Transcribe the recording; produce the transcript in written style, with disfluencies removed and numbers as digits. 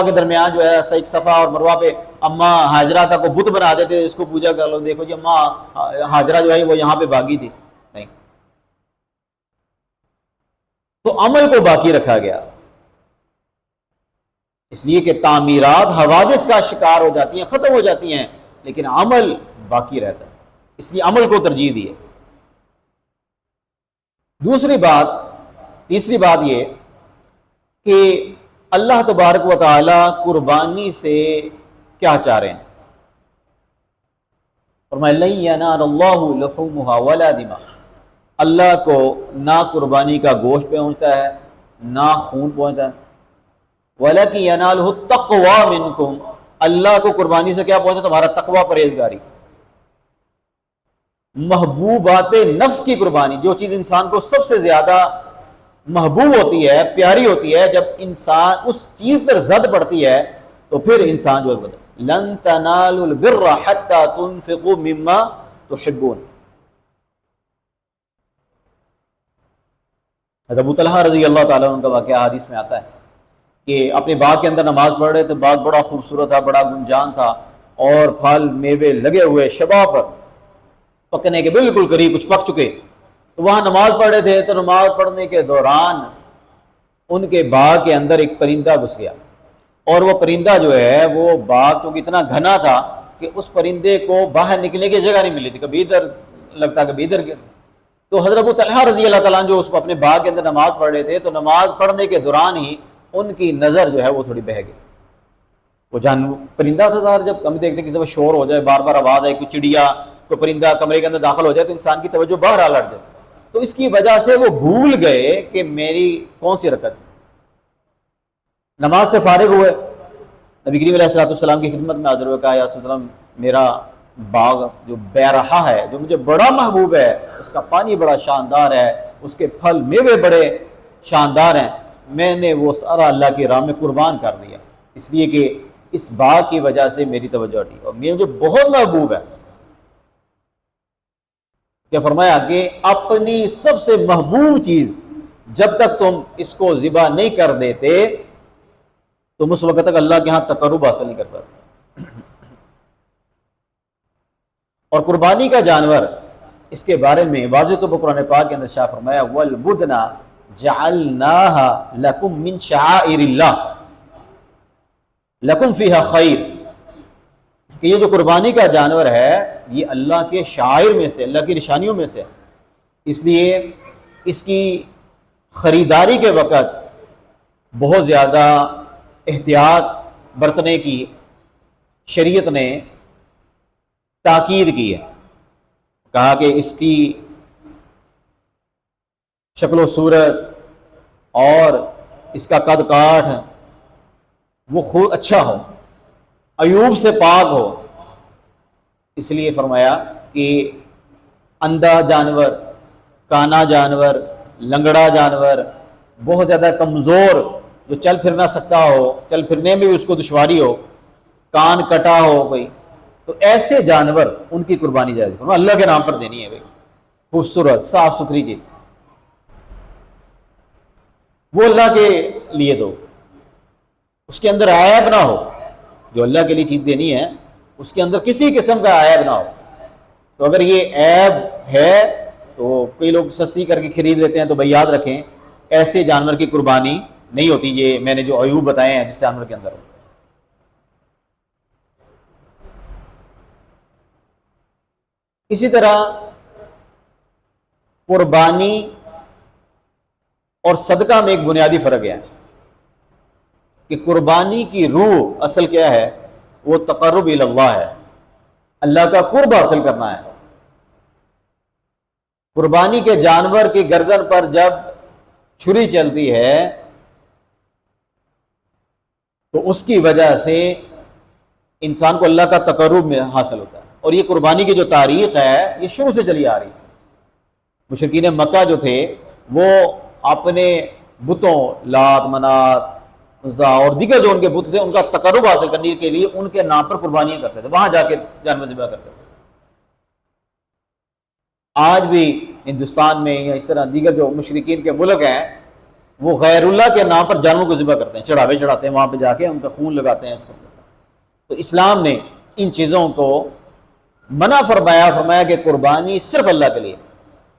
کے درمیان جو ہے ایک صفا اور مروہ پہ اماں ہاجرہ کا کو بت بنا دیتے، اس کو پوجا کر لو، دیکھو جی اماں ہاجرہ جو ہے وہ یہاں پہ بھاگی تھی. نہیں، تو عمل کو باقی رکھا گیا، اس لیے کہ تعمیرات حوادث کا شکار ہو جاتی ہیں، ختم ہو جاتی ہیں، لیکن عمل باقی رہتا ہے، اس لیے عمل کو ترجیح دی ہے. تیسری بات یہ کہ اللہ تبارک و تعالی قربانی سے کیا چاہ رہے ہیں؟ فرمایا لن ینال اللہ لحومھا ولا دماؤھا، اللہ کو نہ قربانی کا گوشت پہنچتا ہے نہ خون پہنچتا ہے، وَلَكِنْ يَنَالُهُ التَّقْوَى مِنْكُمْ، اللہ کو قربانی سے کیا پہنچتا ہے؟ تمہارا تقوی، پرہیزگاری. محبوبات نفس کی قربانی، جو چیز انسان کو سب سے زیادہ محبوب ہوتی ہے، پیاری ہوتی ہے، جب انسان اس چیز پر زد پڑتی ہے تو پھر انسان جو ہے لن تنالوا البر حتى تنفقوا مما تحبون. ابو طلحہ رضی اللہ تعالیٰ عنہ کا واقعہ حدیث میں آتا ہے کہ اپنے باغ کے اندر نماز پڑھ رہے تھے، باغ بڑا خوبصورت تھا، بڑا گنجان تھا، اور پھل میوے لگے ہوئے شبا پر، پکنے کے بالکل قریب، کچھ پک چکے. تو وہاں نماز پڑھ رہے تھے، تو نماز پڑھنے کے دوران ان کے باغ کے اندر ایک پرندہ گھس گیا، اور وہ پرندہ جو ہے وہ باغ تو اتنا گھنا تھا کہ اس پرندے کو باہر نکلنے کی جگہ نہیں ملی تھی، کبھی ادھر لگتا کبھی ادھر گیا. تو حضرت ابو طلحہ رضی اللہ تعالیٰ عنہ جو اس کو اپنے باغ کے اندر نماز پڑھ رہے تھے، تو نماز پڑھنے کے دوران ہی ان کی نظر جو ہے وہ تھوڑی بہہ گئی. وہ پرندہ تھا ظاہر، جب ہم دیکھتے کہ جب شور ہو جائے، بار بار آواز آئے، کوئی چڑیا کوئی پرندہ کمرے کے اندر داخل ہو جائے تو انسان کی توجہ باہر ہٹ جائے. تو اس کی وجہ سے وہ بھول گئے کہ میری کون سی رکعت. نماز سے فارغ ہوئے، نبی کریم علیہ السلام کی خدمت میں حاضر ہوئے، کہا یا رسول اللہ میرا باغ جو بیرہا ہے، جو مجھے بڑا محبوب ہے، اس کا پانی بڑا شاندار ہے، اس کے پھل میوے بڑے شاندار ہیں، میں نے وہ سارا اللہ کی راہ میں قربان کر دیا، اس لیے کہ اس باغ کی وجہ سے میری توجہ ہٹی اور مجھے بہت محبوب ہے. کیا فرمایا کہ اپنی سب سے محبوب چیز جب تک تم اس کو ذبح نہیں کر دیتے تم اس وقت تک اللہ کے ہاں تقرب حاصل نہیں کر پاتے. اور قربانی کا جانور، اس کے بارے میں واضح طور پر قرآن پاک کے اندر شاہ فرمایا وَالْبُدْنَ جَعَلْنَاهَا لَكُمْ مِنْ شَعَائِرِ اللَّهِ لَكُمْ فِيهَا خَيْرٌ، کہ یہ جو قربانی کا جانور ہے یہ اللہ کے شعائر میں سے، اللہ کی نشانیوں میں سے، اس لیے اس کی خریداری کے وقت بہت زیادہ احتیاط برتنے کی شریعت نے تاکید کی ہے. کہا کہ اس کی شکل و صورت اور اس کا قد کاٹ وہ خود اچھا ہو، عیوب سے پاک ہو. اس لیے فرمایا کہ اندھا جانور، کانا جانور، لنگڑا جانور، بہت زیادہ کمزور جو چل پھر نہ سکتا ہو، چل پھرنے میں بھی اس کو دشواری ہو، کان کٹا ہو کوئی، تو ایسے جانور ان کی قربانی جائز ہے، اللہ کے نام پر دینی ہے بھائی، خوبصورت صاف ستھری چیز، وہ اللہ کے لیے دو، اس کے اندر عیب نہ ہو. جو اللہ کے لیے چیز دینی ہے اس کے اندر کسی قسم کا عیب نہ ہو. تو اگر یہ عیب ہے تو کئی لوگ سستی کر کے خرید لیتے ہیں، تو بھائی یاد رکھیں ایسے جانور کی قربانی نہیں ہوتی، یہ میں نے جو عیوب بتائے ہیں جس جانور کے اندر ہو. اسی طرح قربانی اور صدقہ میں ایک بنیادی فرق ہے کہ قربانی کی روح اصل کیا ہے؟ وہ تقرب الی اللہ ہے، اللہ کا قرب حاصل کرنا ہے. قربانی کے جانور کی گردن پر جب چھری چلتی ہے تو اس کی وجہ سے انسان کو اللہ کا تقرب میں حاصل ہوتا ہے. اور یہ قربانی کی جو تاریخ ہے یہ شروع سے چلی آ رہی ہے. مشرکین مکہ جو تھے وہ اپنے بتوں لات منات عزا اور دیگر جو ان کے بت تھے ان کا تقرب حاصل کرنے کے لیے ان کے نام پر قربانیاں کرتے تھے، وہاں جا کے جانور ذبح کرتے تھے. آج بھی ہندوستان میں یا اس طرح دیگر جو مشرکین کے ملک ہیں وہ غیر اللہ کے نام پر جانوروں کو ذبح کرتے ہیں، چڑھاوے چڑھاتے ہیں، وہاں پہ جا کے ان کا خون لگاتے ہیں اس کو۔ تو اسلام نے ان چیزوں کو منع فرمایا کہ قربانی صرف اللہ کے لیے،